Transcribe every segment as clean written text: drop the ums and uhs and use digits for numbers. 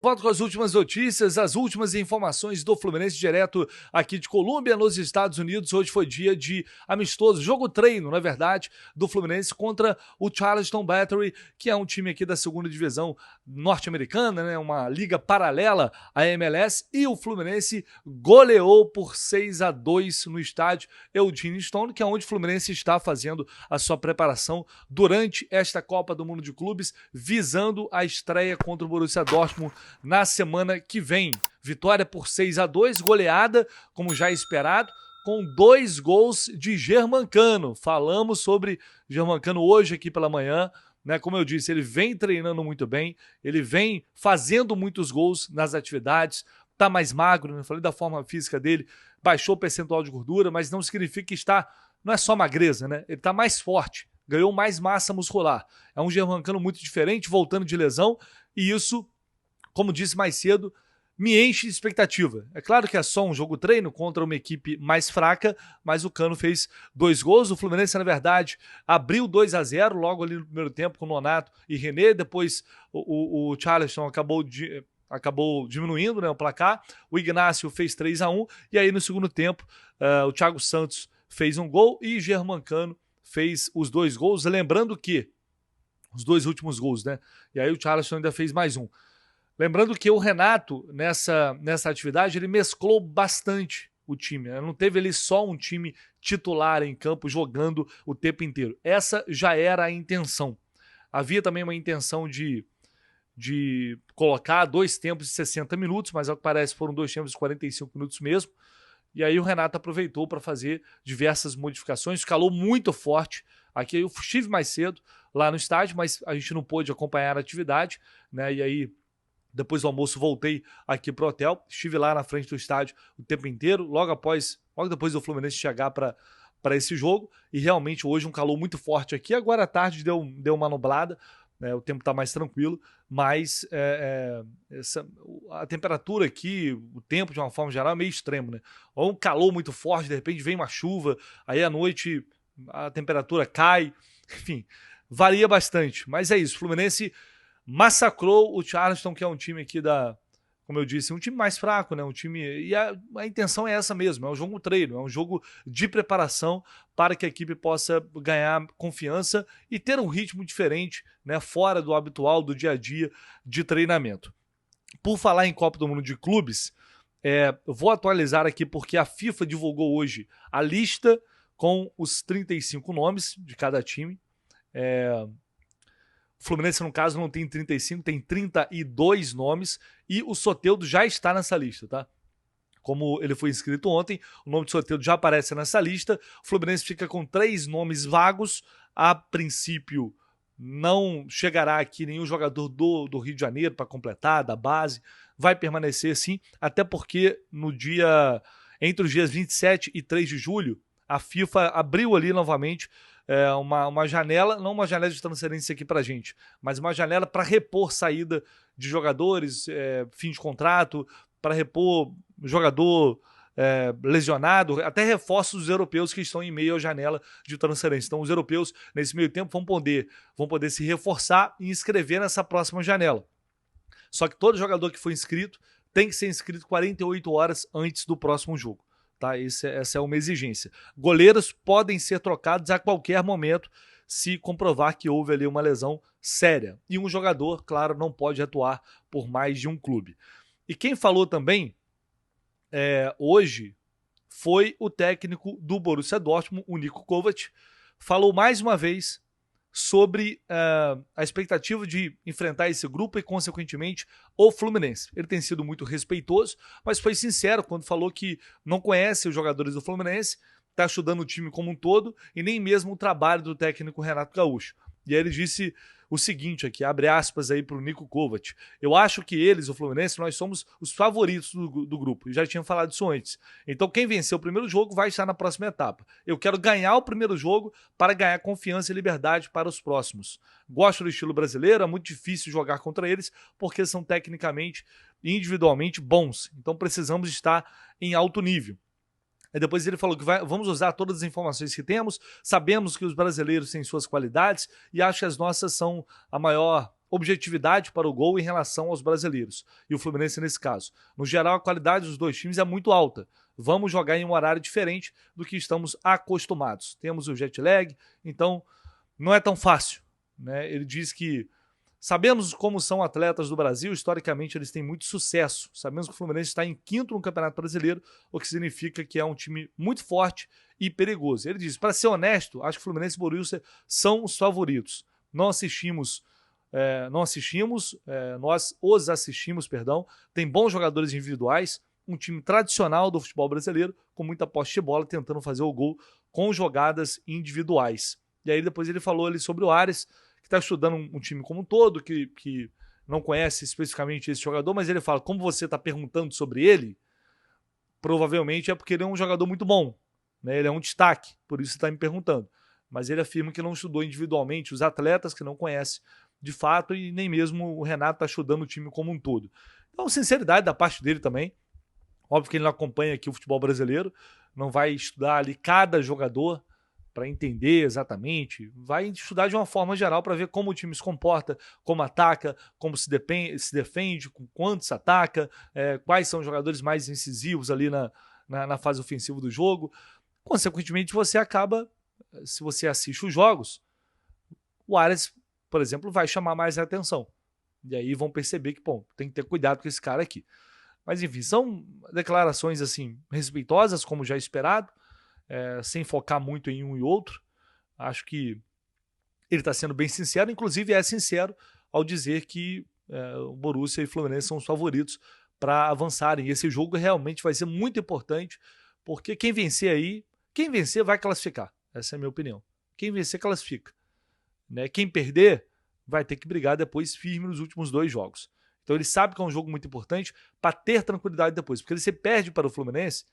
Volto com as últimas notícias, as últimas informações do Fluminense direto aqui de Colômbia, nos Estados Unidos. Hoje foi dia de amistoso, jogo treino, na verdade, do Fluminense contra o Charleston Battery, que é um time aqui da segunda divisão norte-americana, né? Uma liga paralela à MLS, e o Fluminense goleou por 6-2 no estádio Eugene Stone, que é onde o Fluminense está fazendo a sua preparação durante esta Copa do Mundo de Clubes, visando a estreia contra o Borussia Dortmund na semana que vem. Vitória por 6-2, goleada, como já esperado, com 2 gols de Germancano. Falamos sobre Germancano hoje aqui pela manhã, né? Como eu disse, ele vem treinando muito bem, ele vem fazendo muitos gols nas atividades, tá mais magro, né? Falei da forma física dele, baixou o percentual de gordura, mas não significa que não é só magreza, né? Ele tá mais forte, ganhou mais massa muscular. É um Germancano muito diferente, voltando de lesão, e isso, como disse mais cedo, me enche de expectativa. É claro que é só um jogo treino contra uma equipe mais fraca, mas o Cano fez 2 gols. O Fluminense, na verdade, abriu 2-0 logo ali no primeiro tempo com o Nonato e René. Depois o Charleston acabou diminuindo, né, o placar. O Ignacio fez 3-1. E aí no segundo tempo o Thiago Santos fez um gol e Germancano fez os 2 gols. Lembrando que os 2 últimos gols, né? E aí o Charleston ainda fez mais um. Lembrando que o Renato, nessa atividade, ele mesclou bastante o time. Né? Não teve ali só um time titular em campo jogando o tempo inteiro. Essa já era a intenção. Havia também uma intenção de colocar 2 tempos de 60 minutos, mas ao que parece foram 2 tempos de 45 minutos mesmo. E aí o Renato aproveitou para fazer diversas modificações, escalou muito forte. Aqui eu estive mais cedo lá no estádio, mas a gente não pôde acompanhar a atividade, né? E aí, depois do almoço, voltei aqui pro hotel. Estive lá na frente do estádio o tempo inteiro, logo depois do Fluminense chegar para esse jogo. E realmente hoje um calor muito forte aqui. Agora à tarde deu uma nublada, né? O tempo está mais tranquilo, mas a temperatura aqui, o tempo de uma forma geral é meio extremo, né? Ou um calor muito forte, de repente vem uma chuva, aí à noite a temperatura cai, enfim, varia bastante. Mas é isso, o Fluminense massacrou o Charleston, que é um time aqui como eu disse, um time mais fraco, né? Um time, e a intenção é essa mesmo, é um jogo treino, é um jogo de preparação para que a equipe possa ganhar confiança e ter um ritmo diferente, né? Fora do habitual, do dia a dia de treinamento. Por falar em Copa do Mundo de Clubes, vou atualizar aqui porque a FIFA divulgou hoje a lista com os 35 nomes de cada time. O Fluminense, no caso, não tem 35, tem 32 nomes, e o Soteldo já está nessa lista, tá? Como ele foi inscrito ontem, o nome do Soteldo já aparece nessa lista. O Fluminense fica com 3 nomes vagos. A princípio, não chegará aqui nenhum jogador do Rio de Janeiro para completar, da base. Vai permanecer sim, até porque entre os dias 27 e 3 de julho, a FIFA abriu ali novamente uma janela, não uma janela de transferência aqui pra gente, mas uma janela para repor saída de jogadores, fim de contrato, para repor jogador lesionado, até reforços dos europeus que estão em meio à janela de transferência. Então os europeus, nesse meio tempo, vão poder se reforçar e inscrever nessa próxima janela. Só que todo jogador que for inscrito tem que ser inscrito 48 horas antes do próximo jogo. Tá? Essa é uma exigência. Goleiros podem ser trocados a qualquer momento se comprovar que houve ali uma lesão séria. E um jogador, claro, não pode atuar por mais de um clube. E quem falou também hoje foi o técnico do Borussia Dortmund, o Niko Kovac. Falou mais uma vez sobre a expectativa de enfrentar esse grupo e, consequentemente, o Fluminense. Ele tem sido muito respeitoso, mas foi sincero quando falou que não conhece os jogadores do Fluminense, está estudando o time como um todo e nem mesmo o trabalho do técnico Renato Gaúcho. E aí ele disse o seguinte aqui, abre aspas aí para o Niko Kovac: eu acho que eles, o Fluminense, nós somos os favoritos do grupo. Eu já tinha falado isso antes. Então quem vencer o primeiro jogo vai estar na próxima etapa. Eu quero ganhar o primeiro jogo para ganhar confiança e liberdade para os próximos. Gosto do estilo brasileiro, é muito difícil jogar contra eles porque são tecnicamente e individualmente bons. Então precisamos estar em alto nível. E depois ele falou que vamos usar todas as informações que temos, sabemos que os brasileiros têm suas qualidades e acho que as nossas são a maior objetividade para o gol em relação aos brasileiros. E o Fluminense nesse caso. No geral, a qualidade dos dois times é muito alta. Vamos jogar em um horário diferente do que estamos acostumados. Temos o jet lag, então não é tão fácil, né? Ele diz que sabemos como são atletas do Brasil, historicamente eles têm muito sucesso. Sabemos que o Fluminense está em quinto no Campeonato Brasileiro, o que significa que é um time muito forte e perigoso. Ele diz, para ser honesto, acho que o Fluminense e o Borussia são os favoritos. Nós os assistimos, perdão. Tem bons jogadores individuais, um time tradicional do futebol brasileiro, com muita posse de bola, tentando fazer o gol com jogadas individuais. E aí depois ele falou ali sobre o Ares, que está estudando um time como um todo, que não conhece especificamente esse jogador, mas ele fala, como você está perguntando sobre ele, provavelmente é porque ele é um jogador muito bom, né? Ele é um destaque, por isso você está me perguntando. Mas ele afirma que não estudou individualmente os atletas, que não conhece de fato, e nem mesmo o Renato está estudando o time como um todo. Então, sinceridade da parte dele também. Óbvio que ele não acompanha aqui o futebol brasileiro, não vai estudar ali cada jogador para entender exatamente, vai estudar de uma forma geral para ver como o time se comporta, como ataca, como se defende, com quantos ataca, quais são os jogadores mais incisivos ali na fase ofensiva do jogo. Consequentemente, você acaba, se você assiste os jogos, o Ares, por exemplo, vai chamar mais a atenção. E aí vão perceber que, bom, tem que ter cuidado com esse cara aqui. Mas, enfim, são declarações assim respeitosas, como já esperado, sem focar muito em um e outro. Acho que ele está sendo bem sincero, inclusive é sincero ao dizer que o Borussia e o Fluminense são os favoritos para avançarem. E esse jogo realmente vai ser muito importante, porque quem vencer vai classificar. Essa é a minha opinião. Quem vencer, classifica. Né? Quem perder vai ter que brigar depois firme nos últimos 2 jogos. Então ele sabe que é um jogo muito importante para ter tranquilidade depois. Porque se perde para o Fluminense,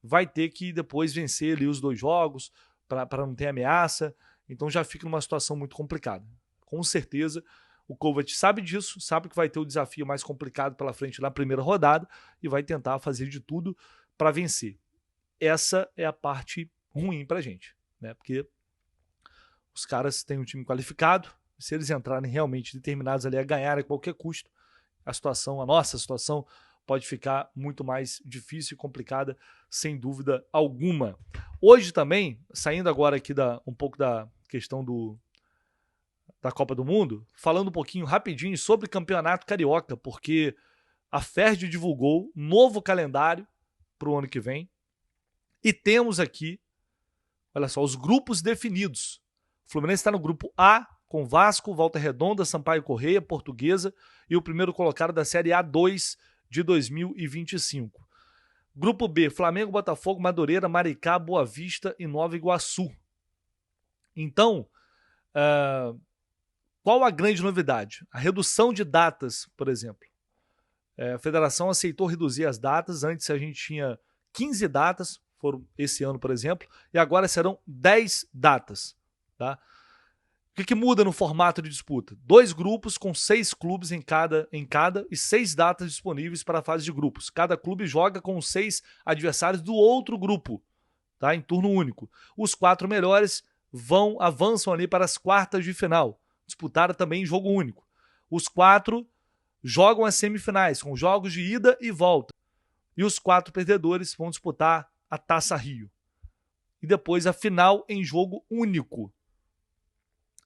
vai ter que depois vencer ali os 2 jogos para não ter ameaça. Então já fica numa situação muito complicada. Com certeza o Kovac sabe disso, sabe que vai ter o desafio mais complicado pela frente na primeira rodada e vai tentar fazer de tudo para vencer. Essa é a parte ruim para a gente, né? Porque os caras têm um time qualificado, se eles entrarem realmente determinados ali a ganhar a qualquer custo, a nossa situação pode ficar muito mais difícil e complicada, sem dúvida alguma. Hoje também, saindo agora aqui um pouco da questão da Copa do Mundo, falando um pouquinho rapidinho sobre Campeonato Carioca, porque a Ferdi divulgou um novo calendário para o ano que vem e temos aqui, olha só, os grupos definidos. O Fluminense está no grupo A, com Vasco, Volta Redonda, Sampaio Corrêa, Portuguesa e o primeiro colocado da Série A2 de 2025. Grupo B, Flamengo, Botafogo, Madureira, Maricá, Boa Vista e Nova Iguaçu. Então, qual a grande novidade? A redução de datas, por exemplo. A federação aceitou reduzir as datas. Antes a gente tinha 15 datas, foram esse ano, por exemplo, e agora serão 10 datas. Tá? O que muda no formato de disputa? 2 grupos com 6 clubes em cada e 6 datas disponíveis para a fase de grupos. Cada clube joga com 6 adversários do outro grupo, tá? Em turno único. Os 4 melhores avançam ali para as quartas de final, disputada também em jogo único. Os 4 jogam as semifinais, com jogos de ida e volta. E os 4 perdedores vão disputar a Taça Rio. E depois a final em jogo único.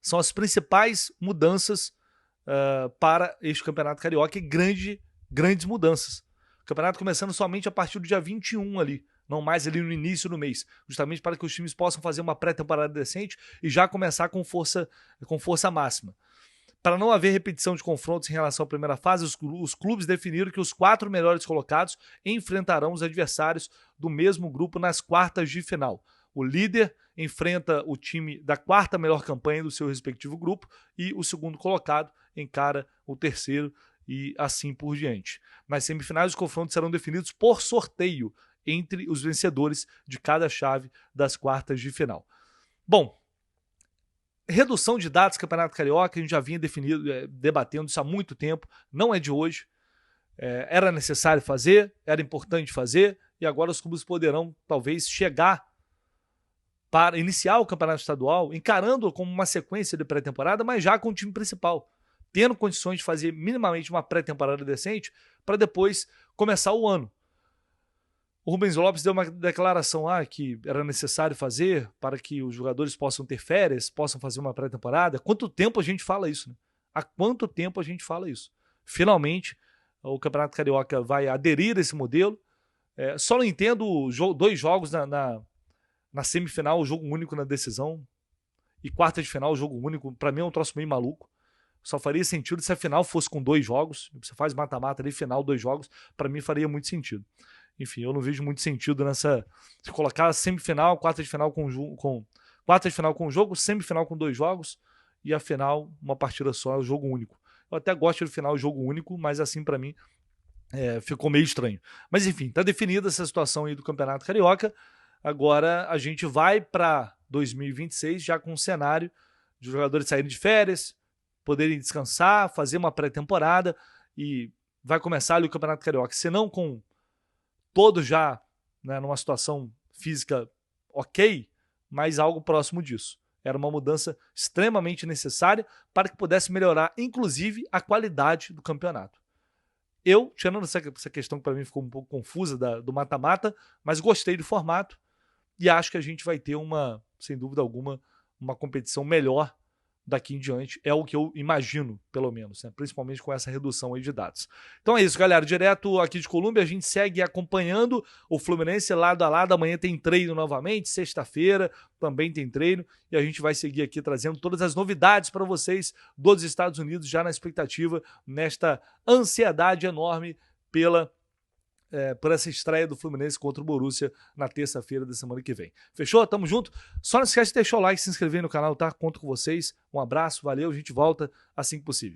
São as principais mudanças para este Campeonato Carioca e grandes mudanças. O campeonato começando somente a partir do dia 21 ali, não mais ali no início do mês, justamente para que os times possam fazer uma pré-temporada decente e já começar com força máxima. Para não haver repetição de confrontos em relação à primeira fase, os clubes definiram que os 4 melhores colocados enfrentarão os adversários do mesmo grupo nas quartas de final. O líder enfrenta o time da 4ª melhor campanha do seu respectivo grupo e o segundo colocado encara o terceiro e assim por diante. Nas semifinais, os confrontos serão definidos por sorteio entre os vencedores de cada chave das quartas de final. Bom, redução de datas do Campeonato Carioca, a gente já vinha debatendo isso há muito tempo, não é de hoje. Era necessário fazer, era importante fazer, e agora os clubes poderão talvez chegar para iniciar o campeonato estadual, encarando como uma sequência de pré-temporada, mas já com o time principal, tendo condições de fazer minimamente uma pré-temporada decente para depois começar o ano. O Rubens Lopes deu uma declaração lá que era necessário fazer para que os jogadores possam ter férias, possam fazer uma pré-temporada. Quanto tempo a gente fala isso, né? Há quanto tempo a gente fala isso? Finalmente, o Campeonato Carioca vai aderir a esse modelo. Só não entendo 2 jogos na semifinal, o jogo único na decisão, e quarta de final, o jogo único. Para mim é um troço meio maluco. Só faria sentido se a final fosse com 2 jogos. Você faz mata-mata ali, final, 2 jogos. Para mim faria muito sentido. Enfim, eu não vejo muito sentido nessa. Se colocar semifinal, quarta de final quarta de final com um jogo, semifinal com 2 jogos e a final uma partida só, é o jogo único. Eu até gosto do final, jogo único, mas assim para mim ficou meio estranho. Mas enfim, tá definida essa situação aí do Campeonato Carioca. Agora a gente vai para 2026 já com um cenário de jogadores saírem de férias, poderem descansar, fazer uma pré-temporada e vai começar ali o Campeonato Carioca. Se não com todos já, né, numa situação física ok, mas algo próximo disso. Era uma mudança extremamente necessária para que pudesse melhorar, inclusive, a qualidade do campeonato. Eu, tirando essa questão que para mim ficou um pouco confusa do mata-mata, mas gostei do formato e acho que a gente vai ter sem dúvida alguma, uma competição melhor daqui em diante. É o que eu imagino, pelo menos, né? Principalmente com essa redução aí de dados. Então é isso, galera. Direto aqui de Colômbia, a gente segue acompanhando o Fluminense lado a lado. Amanhã tem treino novamente, sexta-feira também tem treino. E a gente vai seguir aqui trazendo todas as novidades para vocês dos Estados Unidos, já na expectativa, nesta ansiedade enorme por essa estreia do Fluminense contra o Borussia na terça-feira da semana que vem. Fechou? Tamo junto? Só não esquece de deixar o like, se inscrever no canal, tá? Conto com vocês. Um abraço, valeu, a gente volta assim que possível.